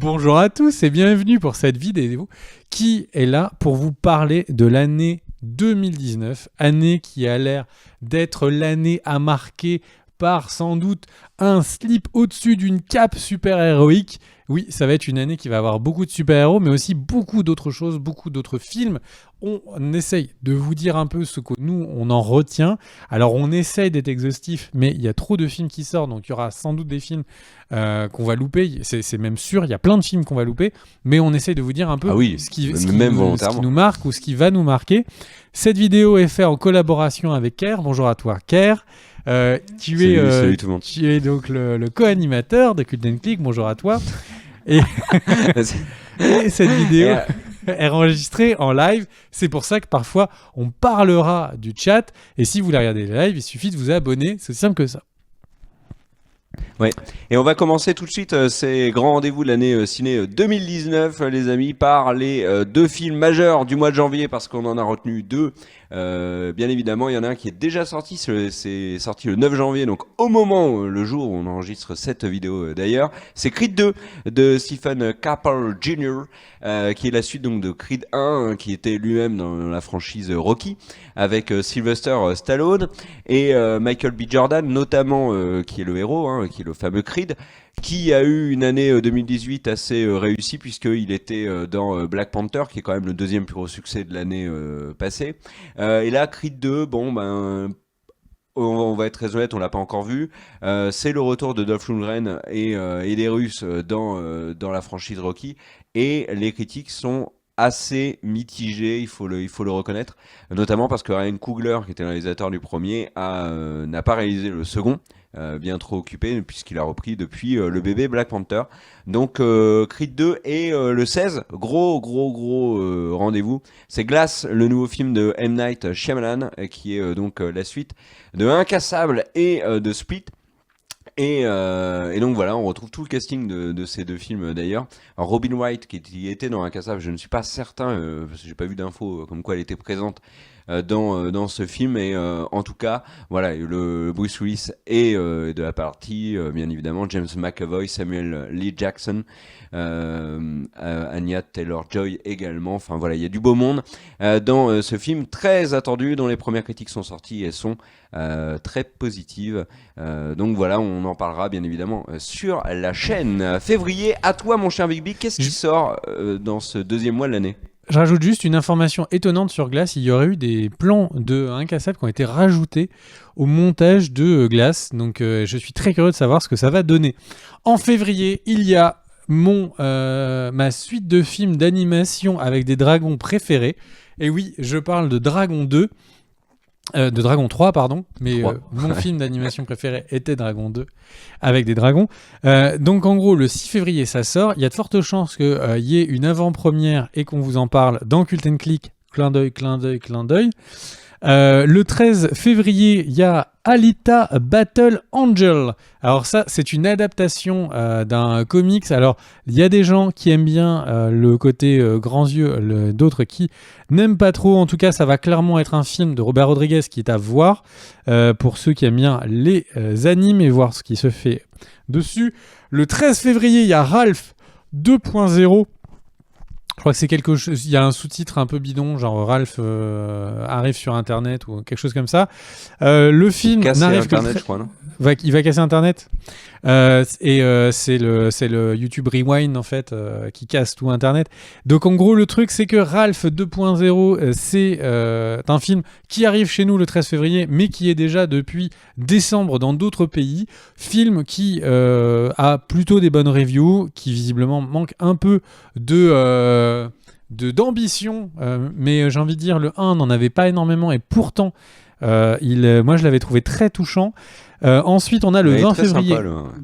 Bonjour à tous et bienvenue pour cette vidéo qui est là pour vous parler de l'année 2019, année qui a l'air d'être l'année à marquer par sans doute un slip au-dessus d'une cape super-héroïque. Oui, ça va être une année qui va avoir beaucoup de super-héros, mais aussi beaucoup d'autres choses, beaucoup d'autres films. On essaye de vous dire un peu ce que nous, on en retient. Alors, on essaye d'être exhaustif, mais il y a trop de films qui sortent, donc il y aura sans doute des films qu'on va louper. C'est même sûr, il y a plein de films qu'on va louper, mais on essaye de vous dire un peu ce qui nous marque ou ce qui va nous marquer. Cette vidéo est faite en collaboration avec Ker. Bonjour à toi, Ker. Salut tout le monde. Tu es donc le co-animateur de Cult & Click. Bonjour à toi. Et, et cette vidéo est enregistrée en live. C'est pour ça que parfois on parlera du chat. Et si vous voulez regarder le live, il suffit de vous abonner. C'est simple que ça. Ouais. Et on va commencer tout de suite ces grands rendez-vous de l'année ciné 2019, les amis, par les deux films majeurs du mois de janvier, parce qu'on en a retenu deux. Bien évidemment, il y en a un qui est déjà sorti, c'est sorti le 9 janvier, donc au moment, le jour où on enregistre cette vidéo d'ailleurs, c'est Creed 2 de Stephen Caple Jr., qui est la suite donc de Creed 1, qui était lui-même dans la franchise Rocky, avec Sylvester Stallone et Michael B. Jordan, notamment, qui est le héros, qui est le fameux Creed, qui a eu une année 2018 assez réussie, puisqu'il était dans Black Panther, qui est quand même le deuxième plus gros succès de l'année passée. Et là, Creed 2, on va être très honnête, on l'a pas encore vu. C'est le retour de Dolph Lundgren et des Russes dans la franchise Rocky, et les critiques sont assez mitigées, il faut le reconnaître, notamment parce que Ryan Coogler, qui était le réalisateur du premier, n'a pas réalisé le second. Bien trop occupé puisqu'il a repris depuis le bébé Black Panther. Donc Creed 2 et le 16, gros rendez-vous. C'est Glass, le nouveau film de M. Night Shyamalan, qui est donc la suite de Incassable et de Split. Et donc voilà, on retrouve tout le casting de ces deux films d'ailleurs. Alors, Robin Wright qui était dans Incassable, je ne suis pas certain parce que j'ai pas vu d'infos comme quoi elle était présente dans ce film, et en tout cas voilà, le Bruce Willis est de la partie, bien évidemment James McAvoy, Samuel L. Jackson, Anya Taylor-Joy également. Enfin voilà, il y a du beau monde dans ce film très attendu, dont les premières critiques sont sorties et sont très positives. Donc voilà, on en parlera bien évidemment sur la chaîne. Février, à toi mon cher Big Big, qu'est-ce qui sort dans ce deuxième mois de l'année? Je rajoute juste une information étonnante sur Glass. Il y aurait eu des plans de Incassable qui ont été rajoutés au montage de Glass. Donc je suis très curieux de savoir ce que ça va donner. En février, il y a ma suite de films d'animation avec des dragons préférés. Et oui, je parle de Dragon 2. De Dragon 3, pardon, mais mon film d'animation préféré était Dragon 2 avec des dragons. Donc en gros, le 6 février, ça sort. Il y a de fortes chances qu'il y ait une avant-première et qu'on vous en parle dans Cult & Click. Clin d'œil, clin d'œil, clin d'œil. Le 13 février, il y a Alita Battle Angel. Alors ça, c'est une adaptation d'un comics. Alors, il y a des gens qui aiment bien le côté grands yeux, d'autres qui n'aiment pas trop. En tout cas, ça va clairement être un film de Robert Rodriguez qui est à voir pour ceux qui aiment bien les animes et voir ce qui se fait dessus. Le 13 février, il y a Ralph 2.0. Je crois que c'est quelque chose. Il y a un sous-titre un peu bidon, genre Ralph arrive sur Internet ou quelque chose comme ça. Le film n'arrive Internet, je crois, non ? Il va casser Internet. C'est le YouTube Rewind en fait qui casse tout Internet. Donc en gros le truc c'est que Ralph 2.0 c'est un film qui arrive chez nous le 13 février mais qui est déjà depuis décembre dans d'autres pays. Film qui a plutôt des bonnes reviews, qui visiblement manque un peu d'ambition, mais j'ai envie de dire le 1 n'en avait pas énormément et pourtant moi je l'avais trouvé très touchant. Ensuite on a le 20 février. Sympa, le 1.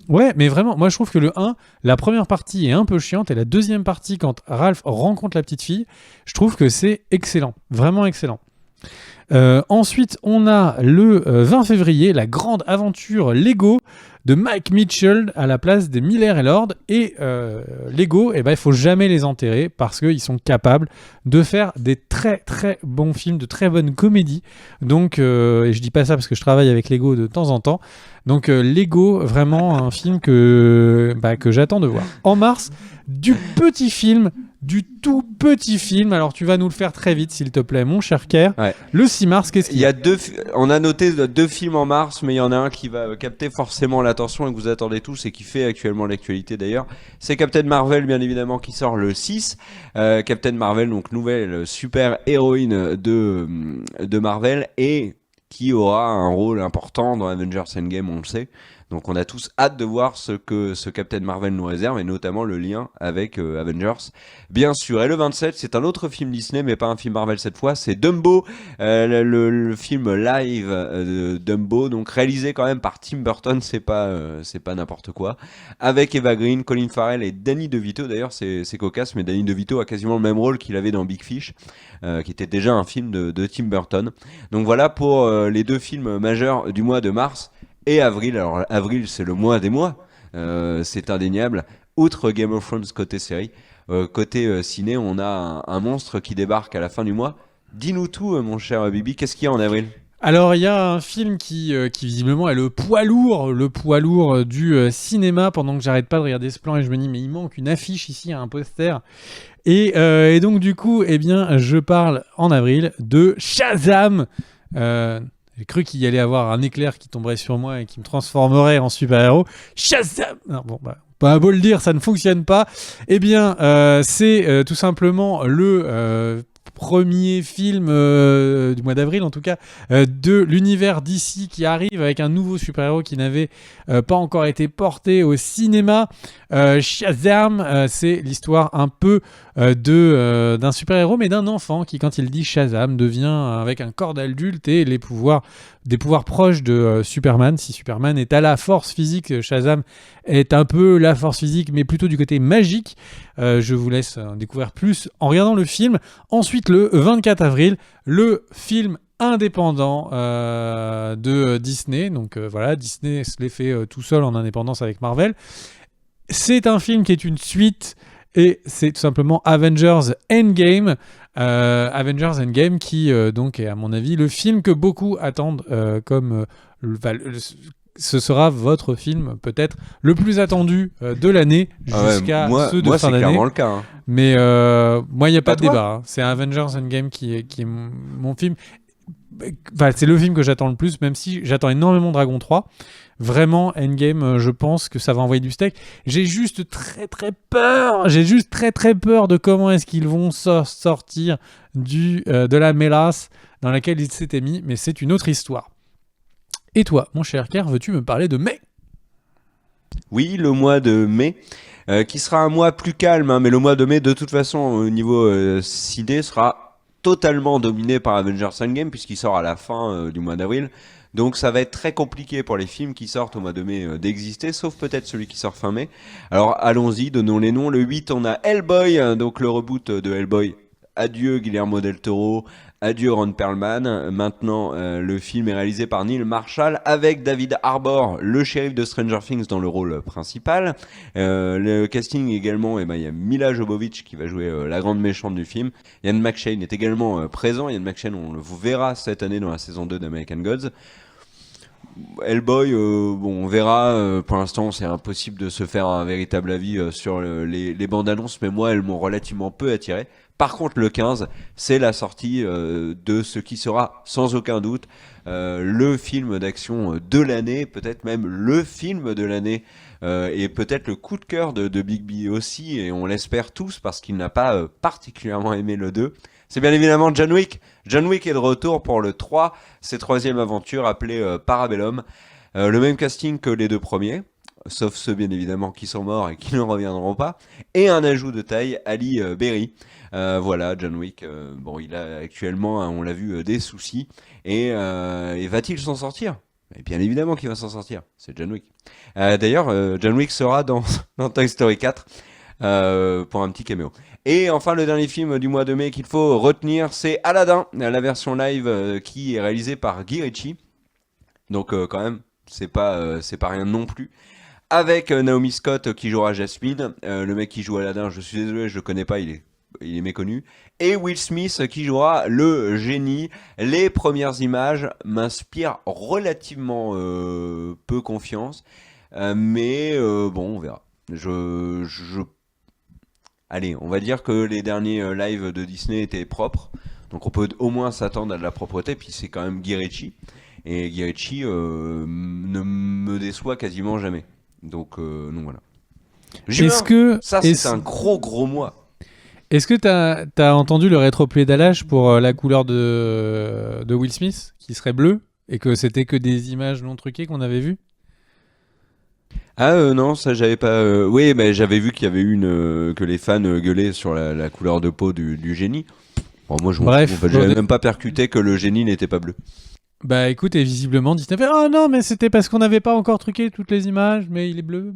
Ouais, mais vraiment, moi je trouve que le 1, la première partie est un peu chiante et la deuxième partie, quand Ralph rencontre la petite fille, je trouve que c'est excellent, vraiment excellent. Ensuite, on a le 20 février, la grande aventure Lego de Mike Mitchell à la place des Miller et Lord. Et Lego, il faut jamais les enterrer parce qu'ils sont capables de faire des très très bons films, de très bonnes comédies. Donc, et je dis pas ça parce que je travaille avec Lego de temps en temps. Donc Lego, vraiment un film que j'attends de voir. En mars, du tout petit film. Alors tu vas nous le faire très vite s'il te plaît, mon cher Kerr. Ouais. Le 6 mars, qu'est-ce qu'il y a ? On a noté 2 films en mars, mais il y en a un qui va capter forcément l'attention et que vous attendez tous et qui fait actuellement l'actualité d'ailleurs. C'est Captain Marvel, bien évidemment, qui sort le 6. Captain Marvel, donc nouvelle super héroïne de Marvel et qui aura un rôle important dans Avengers Endgame, on le sait. Donc on a tous hâte de voir ce que ce Captain Marvel nous réserve et notamment le lien avec Avengers, bien sûr. Et le 27, c'est un autre film Disney, mais pas un film Marvel cette fois, c'est Dumbo, le film live de Dumbo, donc réalisé quand même par Tim Burton, c'est pas n'importe quoi, avec Eva Green, Colin Farrell et Danny DeVito. D'ailleurs c'est cocasse, mais Danny DeVito a quasiment le même rôle qu'il avait dans Big Fish, qui était déjà un film de Tim Burton. Donc voilà pour les 2 films majeurs du mois de mars. Et avril, alors avril c'est le mois des mois, c'est indéniable. Outre Game of Thrones côté série, côté ciné, on a un monstre qui débarque à la fin du mois. Dis-nous tout, mon cher Bibi, qu'est-ce qu'il y a en avril ? Alors il y a un film qui visiblement est le poids lourd du cinéma, pendant que j'arrête pas de regarder ce plan et je me dis mais il manque une affiche ici, un poster. Et donc du coup, je parle en avril de Shazam. J'ai cru qu'il y allait avoir un éclair qui tomberait sur moi et qui me transformerait en super-héros. Shazam! Non, bon, pas beau le dire, ça ne fonctionne pas. C'est tout simplement le premier film du mois d'avril, en tout cas, de l'univers DC qui arrive avec un nouveau super-héros qui n'avait pas encore été porté au cinéma. Shazam, c'est l'histoire un peu d'un super-héros, mais d'un enfant qui, quand il dit Shazam, devient avec un corps d'adulte et des pouvoirs proches de Superman. Si Superman est à la force physique, Shazam est un peu la force physique, mais plutôt du côté magique. Je vous laisse en découvrir plus en regardant le film. Ensuite, le 24 avril, le film indépendant de Disney. Donc voilà, Disney se l'est fait tout seul en indépendance avec Marvel. C'est un film qui est une suite et c'est tout simplement Avengers Endgame. Avengers Endgame qui donc est à mon avis le film que beaucoup attendent ce sera votre film peut-être le plus attendu de l'année jusqu'à ceux de fin d'année. Moi c'est clairement le cas. Mais moi il n'y a pas de débat. Hein. C'est Avengers Endgame qui est mon film. Enfin, c'est le film que j'attends le plus, même si j'attends énormément Dragon 3. Vraiment, Endgame, je pense que ça va envoyer du steak. J'ai juste très très peur de comment est-ce qu'ils vont sortir de la mélasse dans laquelle ils s'étaient mis, mais c'est une autre histoire. Et toi, mon cher Kerr, veux-tu me parler de mai ? Oui, le mois de mai, qui sera un mois plus calme, hein, mais le mois de mai, de toute façon, au niveau ciné, sera totalement dominé par Avengers Endgame, puisqu'il sort à la fin du mois d'avril. Donc ça va être très compliqué pour les films qui sortent au mois de mai d'exister, sauf peut-être celui qui sort fin mai. Alors allons-y, donnons les noms. Le 8, on a Hellboy, donc le reboot de Hellboy. Adieu Guillermo del Toro, adieu Ron Perlman. Maintenant, le film est réalisé par Neil Marshall avec David Harbour, le shérif de Stranger Things, dans le rôle principal. Le casting également, il y a Mila Jovovich qui va jouer la grande méchante du film. Ian McShane est également présent. Ian McShane, on le verra cette année dans la saison 2 d'American Gods. Hellboy, on verra. Pour l'instant, c'est impossible de se faire un véritable avis sur les bandes annonces, mais moi, elles m'ont relativement peu attiré. Par contre, le 15, c'est la sortie de ce qui sera sans aucun doute le film d'action de l'année, peut-être même le film de l'année, et peut-être le coup de cœur de Big B aussi, et on l'espère tous parce qu'il n'a pas particulièrement aimé le 2. C'est bien évidemment John Wick. John Wick est de retour pour le 3, ses troisième aventure appelée Parabellum. Le même casting que les 2 premiers, sauf ceux bien évidemment qui sont morts et qui ne reviendront pas. Et un ajout de taille, Ali Berry. Voilà, John Wick, il a actuellement, on l'a vu, des soucis. Et va-t-il s'en sortir ? Et bien évidemment qu'il va s'en sortir, c'est John Wick. D'ailleurs, John Wick sera dans Toy Story 4 pour un petit caméo. Et enfin, le dernier film du mois de mai qu'il faut retenir, c'est Aladdin, la version live qui est réalisée par Guy Ritchie. Donc quand même, c'est pas rien non plus. Avec Naomi Scott qui jouera Jasmine, le mec qui joue Aladdin, je suis désolé, je le connais pas, il est méconnu. Et Will Smith qui jouera le génie. Les premières images m'inspirent relativement peu confiance, mais bon, on verra. Allez, on va dire que les derniers lives de Disney étaient propres, donc on peut au moins s'attendre à de la propreté. Puis c'est quand même Guy Ritchie, et Guy Ritchie ne me déçoit quasiment jamais. Donc voilà. Ça c'est un gros mois. Est-ce que t'as entendu le rétroplédalage pour la couleur de Will Smith, qui serait bleu, et que c'était que des images non truquées qu'on avait vues? Non, ça j'avais pas. Oui, mais j'avais vu qu'il y avait que les fans gueulaient sur la couleur de peau du génie. Bon, moi je m'en fous. En fait, j'avais même pas percuté que le génie n'était pas bleu. Bah écoute, et visiblement Disney fait oh non, mais c'était parce qu'on n'avait pas encore truqué toutes les images, mais il est bleu.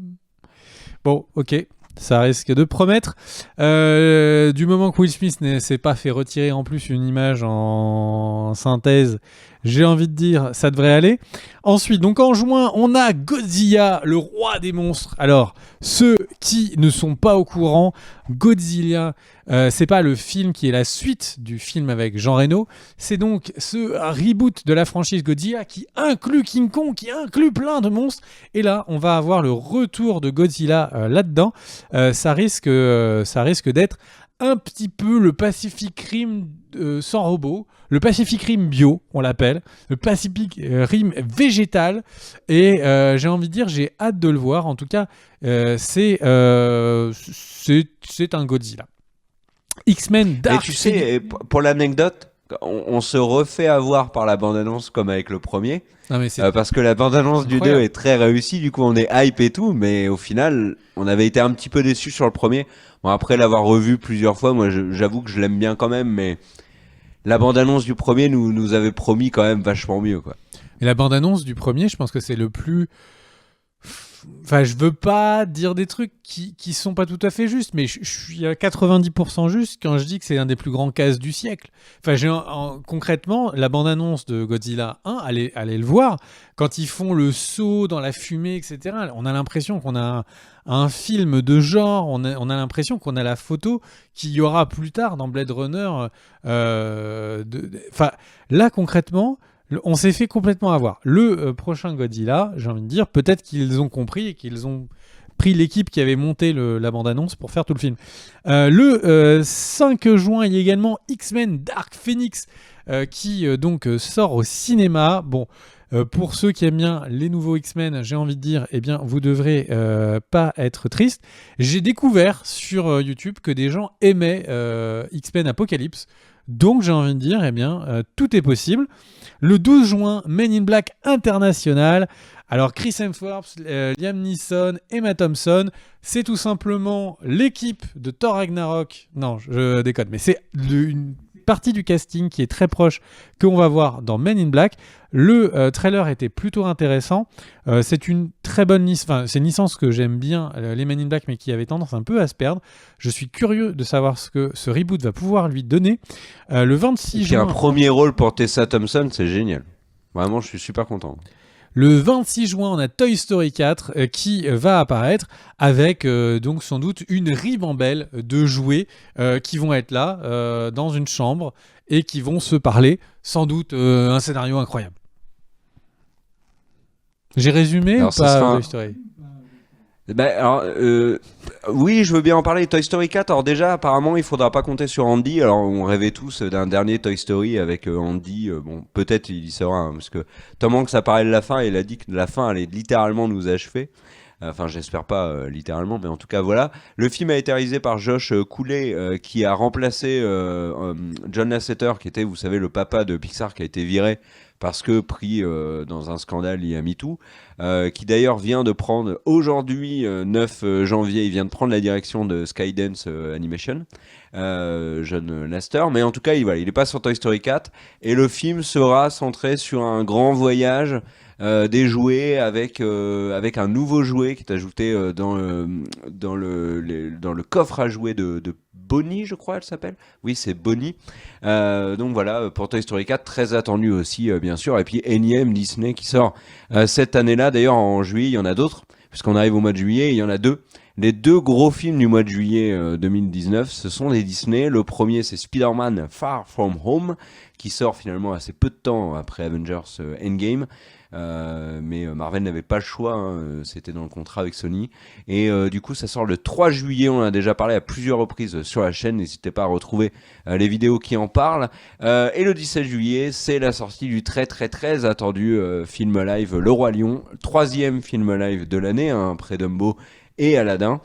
Bon, ok. Ça risque de promettre. Du moment que Will Smith ne s'est pas fait retirer en plus une image en synthèse, j'ai envie de dire, ça devrait aller. Ensuite, donc en juin, on a Godzilla, le roi des monstres. Alors, ceux qui ne sont pas au courant, Godzilla, c'est pas le film qui est la suite du film avec Jean Reno. C'est donc ce reboot de la franchise Godzilla qui inclut King Kong, qui inclut plein de monstres. Et là, on va avoir le retour de Godzilla là-dedans. Ça risque d'être un petit peu le Pacific Rim sans robot, le Pacific Rim bio, on l'appelle, le Pacific Rim végétal, et j'ai envie de dire, j'ai hâte de le voir. En tout cas, c'est un Godzilla. X-Men Dark. Et tu sais, pour l'anecdote, on se refait avoir par la bande-annonce comme avec le premier. Non, mais parce que la bande-annonce du 2 est très réussie, du coup on est hype et tout, mais au final, on avait été un petit peu déçus sur le premier. Bon, après l'avoir revu plusieurs fois, moi j'avoue que je l'aime bien quand même, mais la bande-annonce du premier nous avait promis quand même vachement mieux, quoi. Et la bande-annonce du premier, je pense que c'est le plus... Enfin, je veux pas dire des trucs qui sont pas tout à fait justes, mais je suis à 90% juste quand je dis que c'est un des plus grands cases du siècle. Enfin, concrètement, la bande-annonce de Godzilla 1, allez le voir, quand ils font le saut dans la fumée, etc., on a l'impression qu'on a un film de genre, on a l'impression qu'on a la photo qu'il y aura plus tard dans Blade Runner. Enfin, là, concrètement... On s'est fait complètement avoir. Le prochain Godzilla, j'ai envie de dire, peut-être qu'ils ont compris et qu'ils ont pris l'équipe qui avait monté la bande-annonce pour faire tout le film. Le 5 juin, il y a également X-Men Dark Phoenix qui donc sort au cinéma. Bon, pour ceux qui aiment bien les nouveaux X-Men, j'ai envie de dire, eh bien, vous devrez pas être triste. J'ai découvert sur YouTube que des gens aimaient X-Men Apocalypse. Donc j'ai envie de dire, eh bien, tout est possible. Le 12 juin, Men in Black International. Alors Chris Hemsworth, Liam Neeson, Emma Thompson, c'est tout simplement l'équipe de Thor Ragnarok. Non, je déconne, mais c'est une partie du casting qui est très proche qu'on va voir dans Men in Black. Le trailer était plutôt intéressant. C'est une très bonne licence. Enfin, c'est une licence que j'aime bien, les Men in Black, mais qui avait tendance un peu à se perdre. Je suis curieux de savoir ce que ce reboot va pouvoir lui donner. Le 26 juin... un premier rôle pour Tessa Thompson, c'est génial. Vraiment, je suis super content. Le 26 juin, on a Toy Story 4 qui va apparaître avec donc sans doute une ribambelle de jouets qui vont être là dans une chambre et qui vont se parler. Sans doute un scénario incroyable. J'ai résumé alors, ou pas Toy Story ? Oui, je veux bien en parler. Toy Story 4, alors déjà, apparemment, il faudra pas compter sur Andy. Alors, on rêvait tous d'un dernier Toy Story avec Andy. Bon, peut-être il y sera, hein, parce que Tom Hanks a parlé de la fin et il a dit que la fin allait littéralement nous achever. Enfin, j'espère pas littéralement, mais en tout cas, voilà. Le film a été réalisé par Josh Cooley, qui a remplacé John Lasseter, qui était, vous savez, le papa de Pixar, qui a été viré parce que pris dans un scandale lié à MeToo, qui d'ailleurs vient de prendre, aujourd'hui, 9 janvier, il vient de prendre la direction de Skydance Animation, John Lasseter, mais en tout cas, il est pas sur Toy Story 4, et le film sera centré sur un grand voyage des jouets avec un nouveau jouet qui est ajouté dans le coffre à jouets de Bonnie, je crois, elle s'appelle. Oui, c'est Bonnie. Donc voilà, pour Toy Story 4, très attendu aussi, bien sûr. Et puis énième Disney qui sort cette année-là. D'ailleurs, en juillet, il y en a d'autres, puisqu'on arrive au mois de juillet, il y en a deux. Les deux gros films du mois de juillet 2019, ce sont des Disney. Le premier, c'est Spider-Man Far From Home, qui sort finalement assez peu de temps après Avengers Endgame. Mais Marvel n'avait pas le choix, hein, c'était dans le contrat avec Sony. Et du coup, ça sort le 3 juillet. On en a déjà parlé à plusieurs reprises sur la chaîne. N'hésitez pas à retrouver les vidéos qui en parlent. Et le 17 juillet, c'est la sortie du très très très attendu film live Le Roi Lion, troisième film live de l'année, hein, après Dumbo et Aladdin,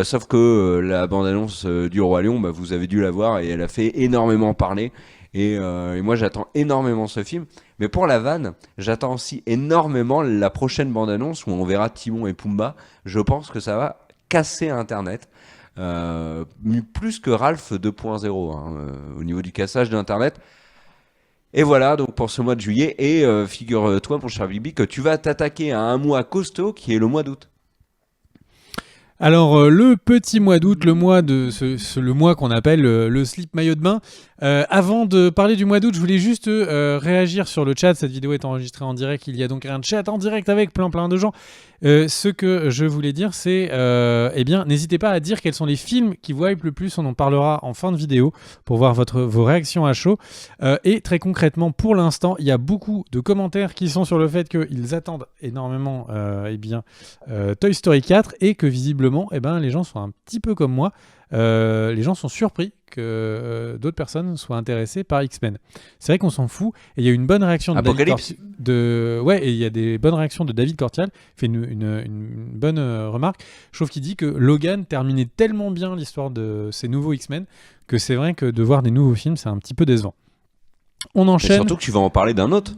sauf que la bande-annonce du Roi Lion, bah, vous avez dû la voir et elle a fait énormément parler. Et moi j'attends énormément ce film. Mais pour la vanne, j'attends aussi énormément la prochaine bande-annonce où on verra Timon et Pumba. Je pense que ça va casser Internet. Plus que Ralph 2.0 au niveau du cassage d'Internet. Et voilà donc pour ce mois de juillet. Et figure-toi mon cher Bibi que tu vas t'attaquer à un mois costaud qui est le mois d'août. Alors le petit mois d'août, le mois le mois qu'on appelle le slip maillot de bain. Avant de parler du mois d'août, je voulais juste réagir sur le chat. Cette vidéo est enregistrée en direct. Il y a donc un chat en direct avec plein de gens. Ce que je voulais dire, c'est eh bien, n'hésitez pas à dire quels sont les films qui vous hype le plus. On en parlera en fin de vidéo pour voir vos réactions à chaud. Et très concrètement, pour l'instant, il y a beaucoup de commentaires qui sont sur le fait qu'ils attendent énormément Toy Story 4 et que visiblement, eh ben, les gens sont un petit peu comme moi. Les gens sont surpris que d'autres personnes soient intéressées par X-Men. C'est vrai qu'on s'en fout et il y a une bonne réaction et il y a des bonnes réactions de David Cortial, fait une bonne remarque. Je trouve qu'il dit que Logan terminait tellement bien l'histoire de ces nouveaux X-Men que c'est vrai que de voir des nouveaux films, c'est un petit peu décevant. On enchaîne. Et surtout que tu vas en parler d'un autre.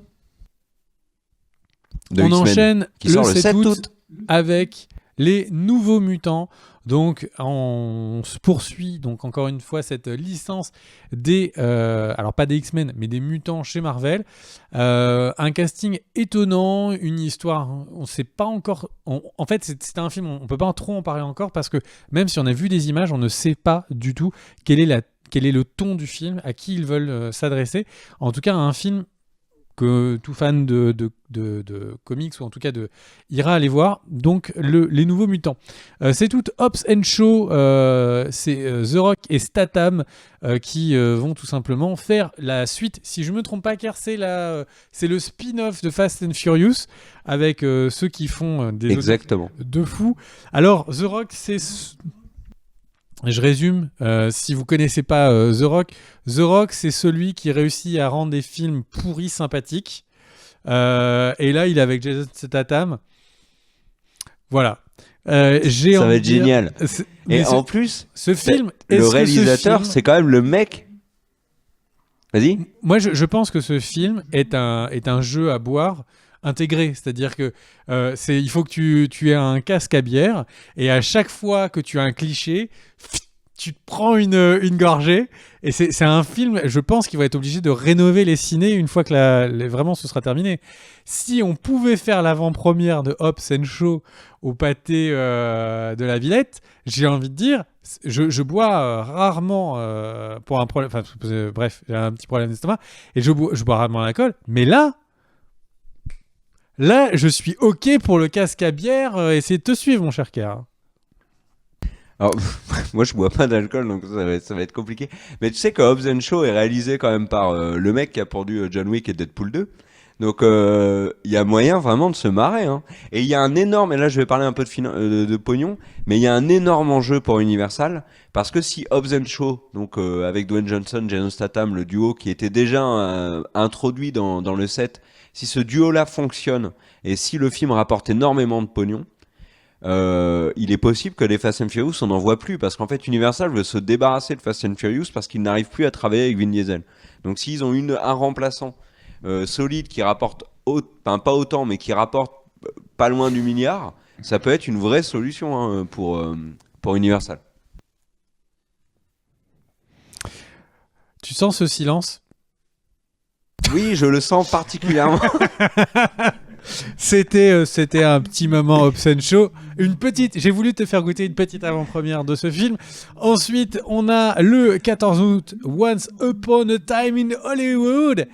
On enchaîne qui sort le 7 août avec les Nouveaux Mutants. Donc on se poursuit donc encore une fois cette licence des alors pas des X-Men mais des mutants chez Marvel. Un casting étonnant, une histoire, on sait pas encore. En fait c'est un film, on peut pas trop en parler encore parce que même si on a vu des images, on ne sait pas du tout quel est le ton du film, à qui ils veulent s'adresser. En tout cas un film que tout fan de comics ou en tout cas ira aller voir. Donc les Nouveaux Mutants. C'est tout Hobbs & Shaw, c'est The Rock et Statham qui vont tout simplement faire la suite. Si je me trompe pas, car c'est le spin-off de Fast and Furious avec ceux qui font des exactement de fous. Alors The Rock, je résume, si vous connaissez pas The Rock, c'est celui qui réussit à rendre des films pourris sympathiques. Et là, il est avec Jason Statham. Voilà. Ça va être génial. Et en plus, ce film, le réalisateur, c'est quand même le mec. Vas-y. Moi, je pense que ce film est un jeu à boire intégré, c'est-à-dire que il faut que tu aies un casque à bière et à chaque fois que tu as un cliché, tu te prends une gorgée et c'est un film, je pense qu'il va être obligé de rénover les ciné une fois que vraiment ce sera terminé. Si on pouvait faire l'avant-première de Hobbs & Shaw au pâté de la Villette, j'ai envie de dire, je bois rarement pour un problème, bref, j'ai un petit problème d'estomac et je bois rarement l'alcool, mais là, je suis OK pour le casque à bière. Essayer de te suivre, mon cher Kerr. Alors, moi, je bois pas d'alcool, donc ça va être compliqué. Mais tu sais que Hobbs & Shaw est réalisé quand même par le mec qui a produit John Wick et Deadpool 2. Donc, il y a moyen vraiment de se marrer. Hein. Et il y a un énorme... Et là, je vais parler un peu de pognon. Mais il y a un énorme enjeu pour Universal. Parce que si Hobbs & Shaw, donc avec Dwayne Johnson, Jason Statham, le duo qui était déjà introduit dans le set... Si ce duo-là fonctionne et si le film rapporte énormément de pognon, il est possible que les Fast and Furious, on n'en voit plus. Parce qu'en fait, Universal veut se débarrasser de Fast and Furious parce qu'ils n'arrivent plus à travailler avec Vin Diesel. Donc s'ils ont un remplaçant solide qui rapporte, pas autant, mais qui rapporte pas loin du milliard, ça peut être une vraie solution pour Universal. Tu sens ce silence ? Oui, je le sens particulièrement. C'était un petit moment Obscene Show. J'ai voulu te faire goûter une petite avant-première de ce film. Ensuite, on a le 14 août, Once Upon a Time in Hollywood,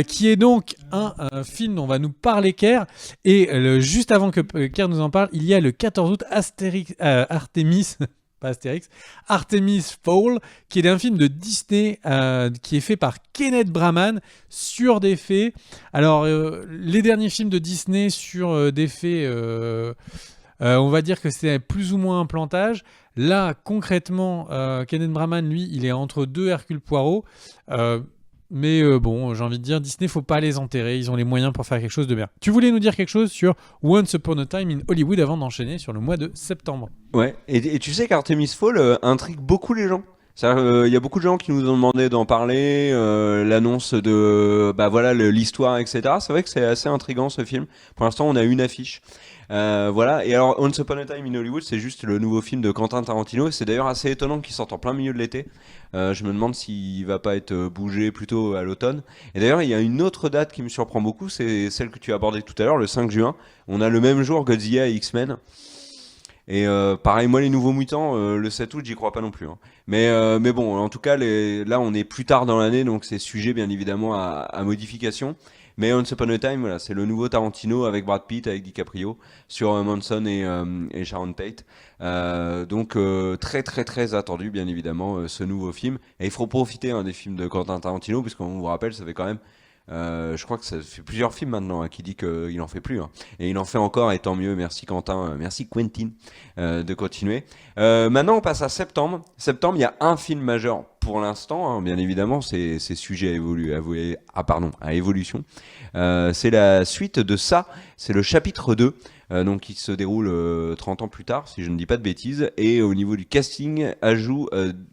qui est donc un film dont va nous parler Kerr. Et juste avant que Kerr nous en parle, il y a le 14 août Artemis. Pas Astérix, Artemis Fowl, qui est un film de Disney qui est fait par Kenneth Branagh sur des faits. Alors, les derniers films de Disney sur des faits, on va dire que c'est plus ou moins un plantage. Là, concrètement, Kenneth Branagh, lui, il est entre deux Hercule Poirot. Mais bon, j'ai envie de dire, Disney, faut pas les enterrer. Ils ont les moyens pour faire quelque chose de bien. Tu voulais nous dire quelque chose sur Once Upon a Time in Hollywood avant d'enchaîner sur le mois de septembre. Ouais, et tu sais qu'Artemis Fowl intrigue beaucoup les gens. Il y a beaucoup de gens qui nous ont demandé d'en parler, l'annonce de voilà l'histoire, etc. C'est vrai que c'est assez intriguant ce film. Pour l'instant, on a une affiche. Voilà. Et alors, Once Upon a Time in Hollywood, c'est juste le nouveau film de Quentin Tarantino. C'est d'ailleurs assez étonnant qu'il sorte en plein milieu de l'été. Je me demande s'il va pas être bougé plutôt à l'automne. Et d'ailleurs, il y a une autre date qui me surprend beaucoup, c'est celle que tu as abordée tout à l'heure, le 5 juin. On a le même jour Godzilla et X-Men. Et pareil, moi les Nouveaux Mutants, le 7 août, j'y crois pas non plus. Hein. Mais bon, en tout cas, là on est plus tard dans l'année, donc c'est sujet bien évidemment à modification. Mais Once Upon a Time, voilà, c'est le nouveau Tarantino avec Brad Pitt, avec DiCaprio, sur Manson et Sharon Tate. Donc très très très attendu bien évidemment ce nouveau film. Et il faut profiter des films de Quentin Tarantino, puisqu'on vous rappelle, ça fait quand même... je crois que ça fait plusieurs films maintenant qui dit qu'il en fait plus et il en fait encore et tant mieux, merci Quentin, merci Quentin de continuer. Maintenant on passe à septembre. Il y a un film majeur pour l'instant, bien évidemment c'est sujet à évolution. C'est la suite de ça, c'est le chapitre 2 donc qui se déroule 30 ans plus tard si je ne dis pas de bêtises, et au niveau du casting, ajout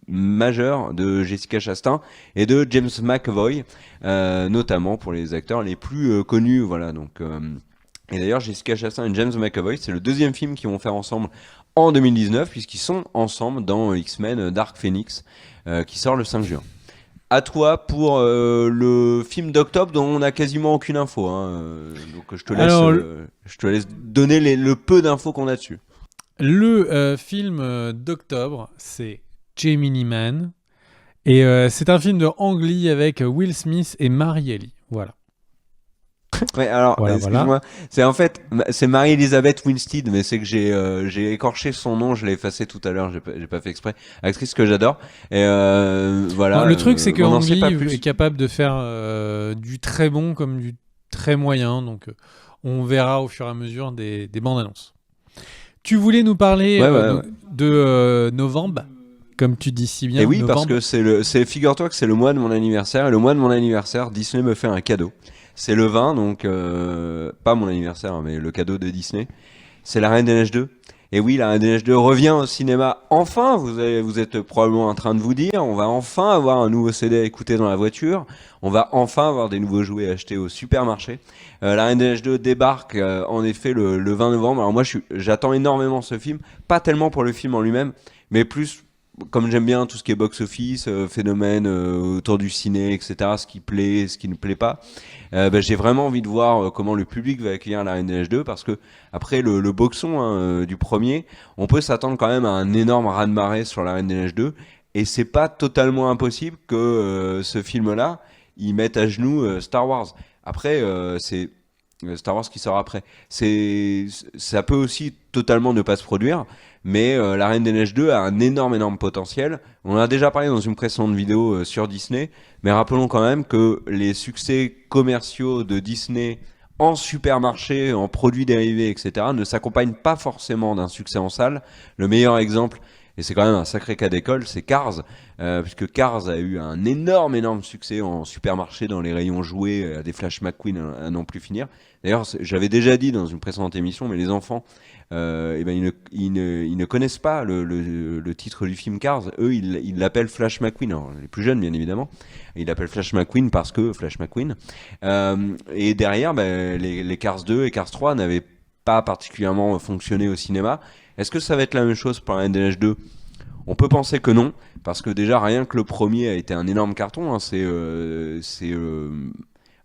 majeur de Jessica Chastain et de James McAvoy, notamment pour les acteurs les plus connus, voilà. Donc et d'ailleurs Jessica Chastain et James McAvoy, c'est le deuxième film qu'ils vont faire ensemble en 2019, puisqu'ils sont ensemble dans X-Men Dark Phoenix qui sort le 5 juin. À toi pour le film d'octobre dont on n'a quasiment aucune info. Donc je te laisse donner le peu d'infos qu'on a dessus. Le film d'octobre, c'est Gemini Man. Et c'est un film de Ang Lee avec Will Smith et Marielle. Voilà. Ouais, alors, excuse-moi, c'est Marie-Elisabeth Winstead, mais c'est que j'ai écorché son nom, je l'ai effacé tout à l'heure, j'ai pas fait exprès. Actrice que j'adore. Et voilà. Non, le truc, c'est que Ang Lee est capable de faire du très bon comme du très moyen, donc on verra au fur et à mesure des bandes annonces. Tu voulais nous parler de novembre, comme tu dis si bien. Et oui, novembre. parce que figure-toi que c'est le mois de mon anniversaire, et le mois de mon anniversaire, Disney me fait un cadeau. C'est le 20, donc pas mon anniversaire, mais le cadeau de Disney. C'est La Reine des Neiges 2. Et oui, La Reine des Neiges 2 revient au cinéma. Enfin, vous êtes probablement en train de vous dire, on va enfin avoir un nouveau CD à écouter dans la voiture. On va enfin avoir des nouveaux jouets à acheter au supermarché. La Reine des Neiges 2 débarque en effet le 20 novembre. Alors moi, j'attends énormément ce film. Pas tellement pour le film en lui-même, mais plus... Comme j'aime bien tout ce qui est box-office, phénomène autour du ciné, etc., ce qui plaît, ce qui ne plaît pas, j'ai vraiment envie de voir comment le public va accueillir La Reine des Neiges 2, parce que après le boxon du premier, on peut s'attendre quand même à un énorme raz-de-marée sur La Reine des Neiges 2, et c'est pas totalement impossible que ce film-là, il mette à genoux Star Wars. Après, c'est Star Wars qui sort après. Ça peut aussi totalement ne pas se produire, mais La Reine des Neiges 2 a un énorme potentiel. On en a déjà parlé dans une précédente vidéo sur Disney, mais rappelons quand même que les succès commerciaux de Disney en supermarché, en produits dérivés, etc., ne s'accompagnent pas forcément d'un succès en salle. Le meilleur exemple, et c'est quand même un sacré cas d'école, c'est Cars, puisque Cars a eu un énorme succès en supermarché, dans les rayons jouets, à des Flash McQueen à n'en plus finir. D'ailleurs, j'avais déjà dit dans une précédente émission, mais les enfants, ils ne connaissent pas le titre du film Cars. Eux, ils l'appellent Flash McQueen. Alors, les plus jeunes, bien évidemment, ils l'appellent Flash McQueen parce que Flash McQueen. Et derrière, les Cars 2 et Cars 3 n'avaient pas particulièrement fonctionné au cinéma. Est-ce que ça va être la même chose pour La Reine des Neiges 2 ? On peut penser que non, parce que déjà rien que le premier a été un énorme carton.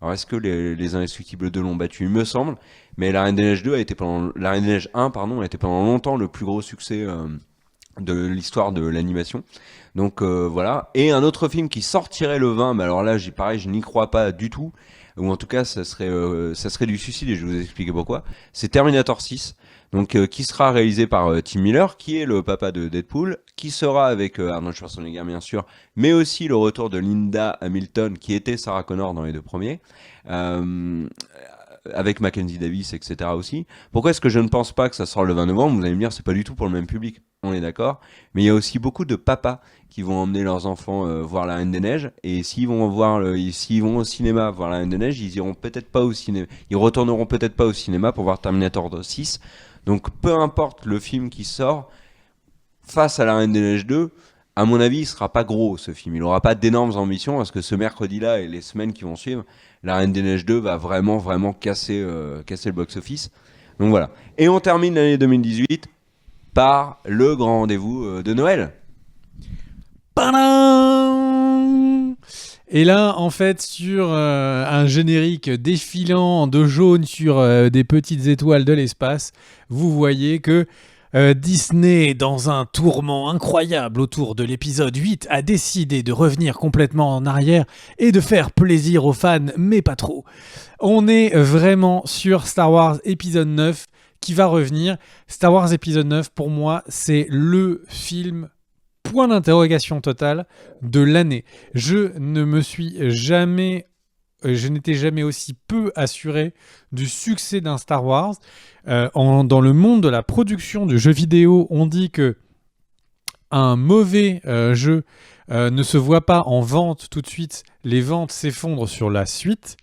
Alors est-ce que les Indestructibles 2 l'ont battu? Il me semble, mais La Reine des Neiges 2 a été La Reine des Neiges 1 pardon, a été pendant longtemps le plus gros succès de l'histoire de l'animation. Donc voilà. Et un autre film qui sortirait le 20, mais alors là, pareil, je n'y crois pas du tout, ou en tout cas, ça serait du suicide, et je vais vous expliquer pourquoi. C'est Terminator 6, donc qui sera réalisé par Tim Miller, qui est le papa de Deadpool, qui sera avec Arnold Schwarzenegger bien sûr, mais aussi le retour de Linda Hamilton, qui était Sarah Connor dans les deux premiers. Avec Mackenzie Davis, etc. aussi. Pourquoi est-ce que je ne pense pas que ça sort le 20 novembre? Vous allez me dire, c'est pas du tout pour le même public, on est d'accord. Mais il y a aussi beaucoup de papas qui vont emmener leurs enfants voir La Reine des Neiges, et s'ils vont au cinéma voir La Reine des Neiges, ils iront peut-être pas au cinéma, ils retourneront peut-être pas au cinéma pour voir Terminator 6. Donc peu importe le film qui sort, face à La Reine des Neiges 2, à mon avis, il sera pas gros ce film. Il aura pas d'énormes ambitions parce que ce mercredi-là et les semaines qui vont suivre, La Reine des Neiges 2 va vraiment casser le box-office. Donc voilà. Et on termine l'année 2018 par le grand rendez-vous de Noël. Padam! Et là, en fait, sur un générique défilant de jaune sur des petites étoiles de l'espace, vous voyez que Disney, dans un tourment incroyable autour de l'épisode 8, a décidé de revenir complètement en arrière et de faire plaisir aux fans, mais pas trop. On est vraiment sur Star Wars épisode 9 qui va revenir. Star Wars épisode 9, pour moi, c'est le film point d'interrogation totale de l'année. Je n'étais jamais aussi peu assuré du succès d'un Star Wars. Dans le monde de la production de jeux vidéo, on dit que un mauvais jeu ne se voit pas en vente tout de suite. Les ventes s'effondrent sur la suite.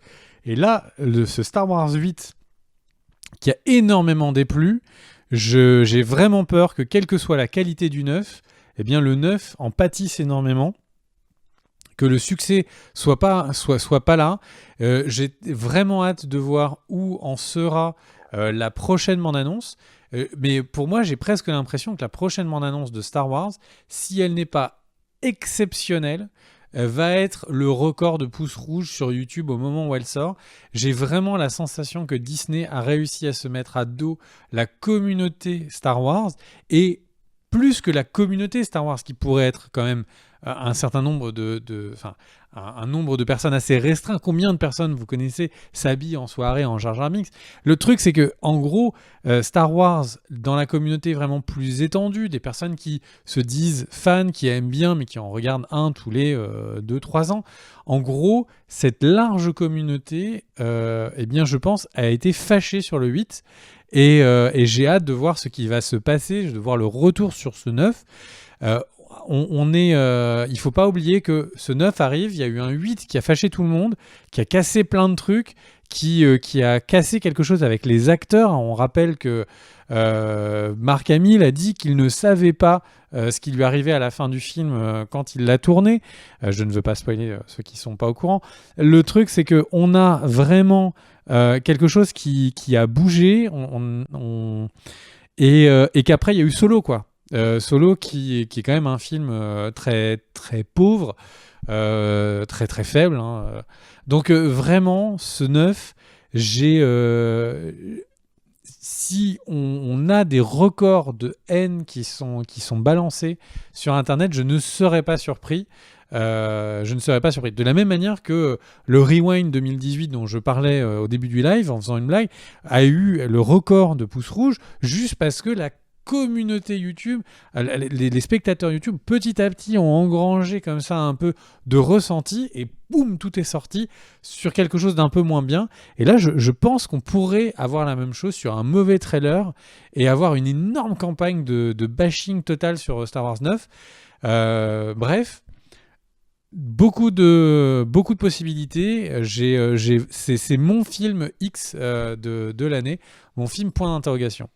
Et là, ce Star Wars 8, qui a énormément déplu, j'ai vraiment peur que, quelle que soit la qualité du 9, eh bien, le 9 en pâtisse énormément. Que le succès soit pas là. J'ai vraiment hâte de voir où en sera la prochaine bande-annonce. Mais pour moi, j'ai presque l'impression que la prochaine bande-annonce de Star Wars, si elle n'est pas exceptionnelle, va être le record de pouces rouges sur YouTube au moment où elle sort. J'ai vraiment la sensation que Disney a réussi à se mettre à dos la communauté Star Wars, et plus que la communauté Star Wars, qui pourrait être quand même un certain nombre un nombre de personnes assez restreint. Combien de personnes, vous connaissez, s'habillent en soirée en Jar Jar Binks? Le truc, c'est que, en gros, Star Wars, dans la communauté vraiment plus étendue, des personnes qui se disent fans, qui aiment bien, mais qui en regardent un tous les 2-3 ans, en gros, cette large communauté, eh bien, je pense, a été fâchée sur le 8, et j'ai hâte de voir ce qui va se passer, de voir le retour sur ce 9. Il faut pas oublier que ce 9 arrive, il y a eu un 8 qui a fâché tout le monde, qui a cassé plein de trucs, qui a cassé quelque chose avec les acteurs. On rappelle que Mark Hamill a dit qu'il ne savait pas ce qui lui arrivait à la fin du film quand il l'a tourné. Je ne veux pas spoiler ceux qui sont pas au courant. Le truc, c'est qu'on a vraiment quelque chose qui a bougé, et qu'après il y a eu Solo, quoi. Solo qui est quand même un film très très pauvre, très très faible, hein. Donc vraiment ce 9, si on a des records de haine qui sont balancés sur internet, je ne serais pas surpris. De la même manière que le Rewind 2018 dont je parlais au début du live en faisant une blague a eu le record de pouces rouges juste parce que la communauté YouTube, les spectateurs YouTube petit à petit ont engrangé comme ça un peu de ressenti, et boum, tout est sorti sur quelque chose d'un peu moins bien. Et là je pense qu'on pourrait avoir la même chose sur un mauvais trailer et avoir une énorme campagne de bashing total sur Star Wars 9. Bref, beaucoup de possibilités. C'est mon film X de l'année, mon film point d'interrogation.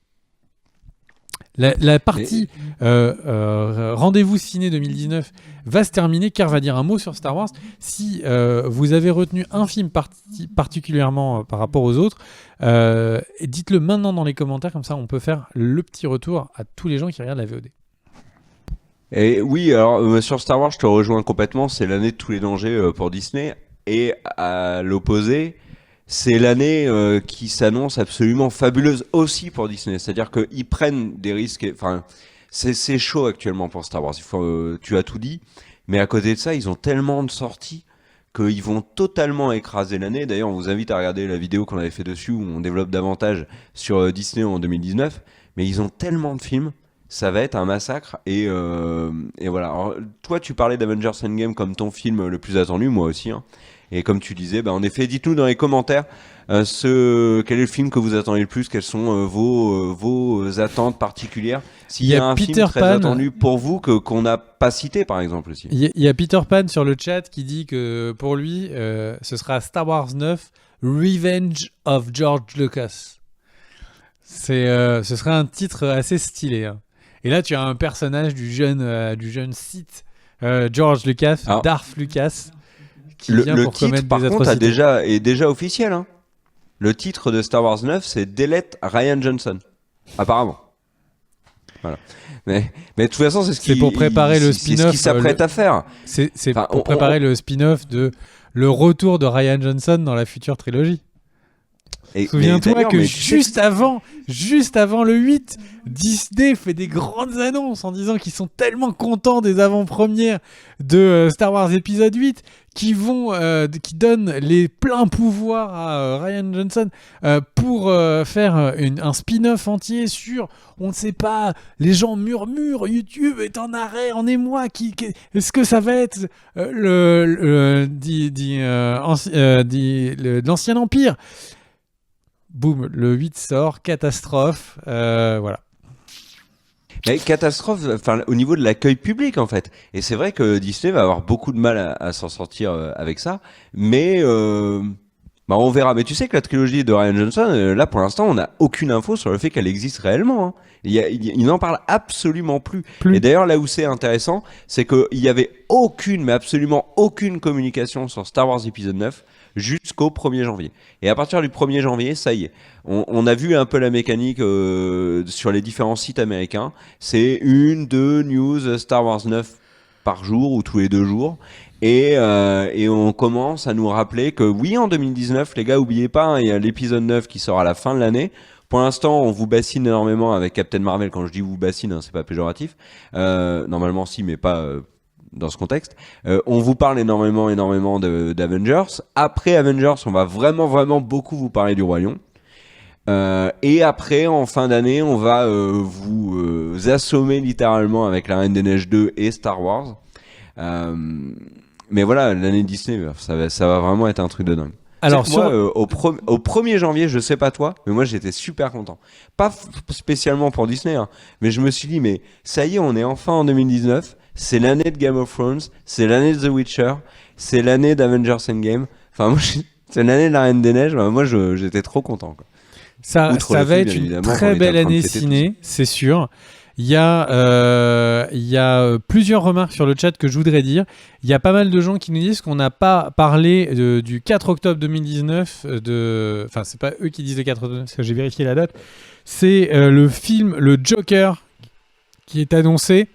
La partie Rendez-vous Ciné 2019 va se terminer. Car va dire un mot sur Star Wars. Si vous avez retenu un film particulièrement par rapport aux autres, dites-le maintenant dans les commentaires, comme ça on peut faire le petit retour à tous les gens qui regardent la VOD. Et oui, alors sur Star Wars, je te rejoins complètement. C'est l'année de tous les dangers pour Disney. Et à l'opposé, c'est l'année qui s'annonce absolument fabuleuse aussi pour Disney. C'est-à-dire qu'ils prennent des risques. Enfin, c'est chaud actuellement pour Star Wars. Tu as tout dit. Mais à côté de ça, ils ont tellement de sorties qu'ils vont totalement écraser l'année. D'ailleurs, on vous invite à regarder la vidéo qu'on avait fait dessus où on développe davantage sur Disney en 2019. Mais ils ont tellement de films, ça va être un massacre. Et voilà. Alors, toi, tu parlais d'Avengers Endgame comme ton film le plus attendu, moi aussi. Hein. Et comme tu disais, en effet, dites-nous dans les commentaires quel est le film que vous attendez le plus, quelles sont vos attentes particulières. S'il y a un Peter film très Pan. attendu pour vous qu'on n'a pas cité, par exemple, aussi. Il y a Peter Pan sur le chat qui dit que pour lui, ce sera Star Wars 9, Revenge of George Lucas. Ce serait un titre assez stylé. Hein. Et là, tu as un personnage du jeune Sith, George Lucas, Alors, Darth Lucas, qui le vient pour titre, commettre par des contre, atrocités. est déjà officiel. Hein. Le titre de Star Wars 9, c'est Delete Ryan Johnson. Apparemment. Voilà. Mais de toute façon, c'est pour préparer le spin-off. C'est ce qu'il s'apprête à faire. C'est pour préparer le spin-off de le retour de Ryan Johnson dans la future trilogie. Souviens-toi que juste avant le 8, Disney fait des grandes annonces en disant qu'ils sont tellement contents des avant-premières de Star Wars épisode 8 qui donnent les pleins pouvoirs à Ryan Johnson pour faire un spin-off entier sur, on ne sait pas, les gens murmurent, YouTube est en arrêt, en émoi, est-ce que ça va être l'ancien Empire? Boum, le 8 sort, catastrophe, voilà. Mais catastrophe, au niveau de l'accueil public en fait. Et c'est vrai que Disney va avoir beaucoup de mal à s'en sortir avec ça, mais on verra. Mais tu sais que la trilogie de Ryan Johnson, là pour l'instant, on n'a aucune info sur le fait qu'elle existe réellement. Hein. Il n'en parle absolument plus. Et d'ailleurs, là où c'est intéressant, c'est qu'il y avait mais absolument aucune communication sur Star Wars épisode 9 jusqu'au 1er janvier. Et à partir du 1er janvier, ça y est. On a vu un peu la mécanique sur les différents sites américains. C'est 1-2 news Star Wars 9 par jour ou tous les 2 jours. Et on commence à nous rappeler que oui, en 2019, les gars, oubliez pas, hein, il y a l'épisode 9 qui sort à la fin de l'année. Pour l'instant, on vous bassine énormément avec Captain Marvel. Quand je dis vous bassine, hein, c'est pas péjoratif. Normalement, si, mais pas dans ce contexte. On vous parle énormément d'Avengers. Après Avengers, on va vraiment beaucoup vous parler du Roi Lion. Et après, en fin d'année, on va vous assommer littéralement avec La Reine des Neiges 2 et Star Wars. Mais voilà, l'année Disney, ça va vraiment être un truc de dingue. Alors moi, au 1er janvier, je sais pas toi, mais moi j'étais super content. Pas spécialement pour Disney, hein, mais je me suis dit, mais ça y est, on est enfin en 2019. C'est l'année de Game of Thrones, c'est l'année de The Witcher, c'est l'année d'Avengers Endgame. Enfin, moi, c'est l'année de La Reine des Neiges. Moi, j'étais trop content. Quoi. Ça va être une très belle année ciné, c'est sûr. Il y a plusieurs remarques sur le chat que je voudrais dire. Il y a pas mal de gens qui nous disent qu'on n'a pas parlé du 4 octobre 2019. Enfin, c'est pas eux qui disent le 4 octobre, parce que j'ai vérifié la date. C'est le film Le Joker qui est annoncé.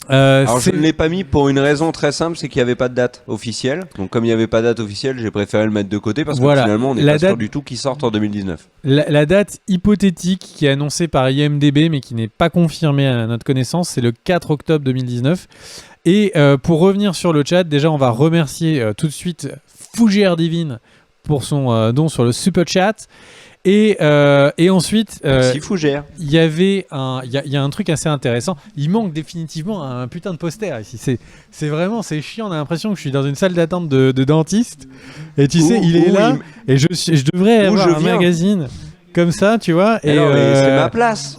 Alors je ne l'ai pas mis pour une raison très simple, c'est qu'il n'y avait pas de date officielle. Donc comme il n'y avait pas de date officielle, j'ai préféré le mettre de côté parce que finalement on n'est pas sûr du tout qu'il sorte en 2019. La date hypothétique qui est annoncée par IMDb mais qui n'est pas confirmée à notre connaissance, c'est le 4 octobre 2019. Et pour revenir sur le chat, déjà on va remercier tout de suite Fougère Divine pour son don sur le super chat. Et ensuite, il y a un truc assez intéressant. Il manque définitivement un putain de poster ici. C'est vraiment, c'est chiant. On a l'impression que je suis dans une salle d'attente de dentiste. Et tu sais, il est là. Et je devrais avoir un magazine comme ça, tu vois. Et c'est ma place.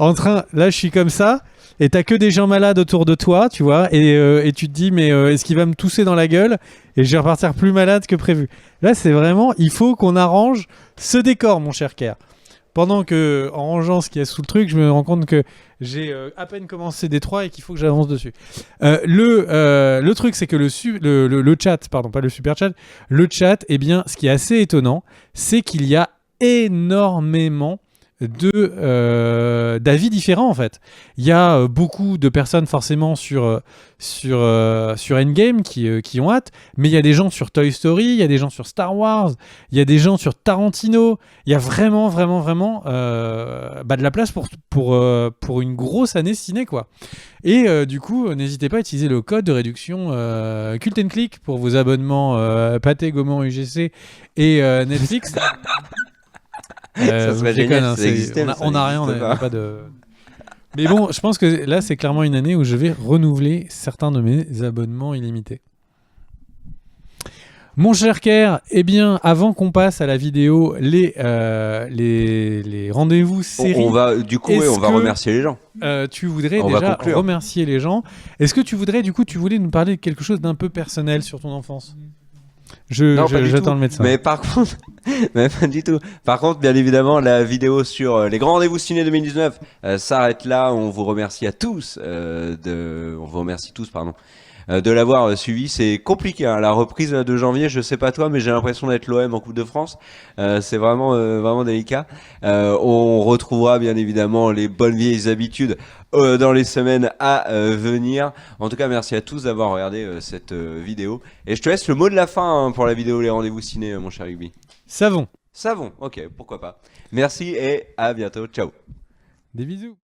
Là, je suis comme ça. Et t'as que des gens malades autour de toi, tu vois, et tu te dis, mais est-ce qu'il va me tousser dans la gueule et je vais repartir plus malade que prévu. Là, c'est vraiment, il faut qu'on arrange ce décor, mon cher Kerr. Pendant que, en rangeant ce qu'il y a sous le truc, je me rends compte que j'ai à peine commencé Détroit et qu'il faut que j'avance dessus. Le truc, c'est que le chat, pardon, pas le super chat, le chat, eh bien, ce qui est assez étonnant, c'est qu'il y a énormément d'avis différents en fait. Il y a beaucoup de personnes forcément sur Endgame qui ont hâte, mais il y a des gens sur Toy Story, il y a des gens sur Star Wars, il y a des gens sur Tarantino. Il y a vraiment de la place pour une grosse année ciné quoi. Et du coup, n'hésitez pas à utiliser le code de réduction Cult & Click pour vos abonnements Pathé, Gaumont, UGC et Netflix. Ça serait génial hein, si ça existait. on n'a rien, on n'a pas de... Mais bon, je pense que là, c'est clairement une année où je vais renouveler certains de mes abonnements illimités. Mon cher Kerr, eh bien, avant qu'on passe à la vidéo, les rendez-vous séries... On va remercier les gens. Tu voudrais déjà remercier les gens. Est-ce que tu voulais nous parler de quelque chose d'un peu personnel sur ton enfance ? J'attends le médecin. Mais par contre, mais pas du tout. Par contre, bien évidemment, la vidéo sur les grands rendez-vous ciné 2019 s'arrête là. On vous remercie tous, de l'avoir suivi. C'est compliqué, hein. La reprise de janvier, je sais pas toi, mais j'ai l'impression d'être l'OM en Coupe de France. C'est vraiment délicat. On retrouvera bien évidemment les bonnes vieilles habitudes dans les semaines à venir. En tout cas, merci à tous d'avoir regardé cette vidéo. Et je te laisse le mot de la fin pour la vidéo Les rendez-vous ciné, mon cher Rugby. Savon, ok, pourquoi pas. Merci et à bientôt. Ciao. des bisous.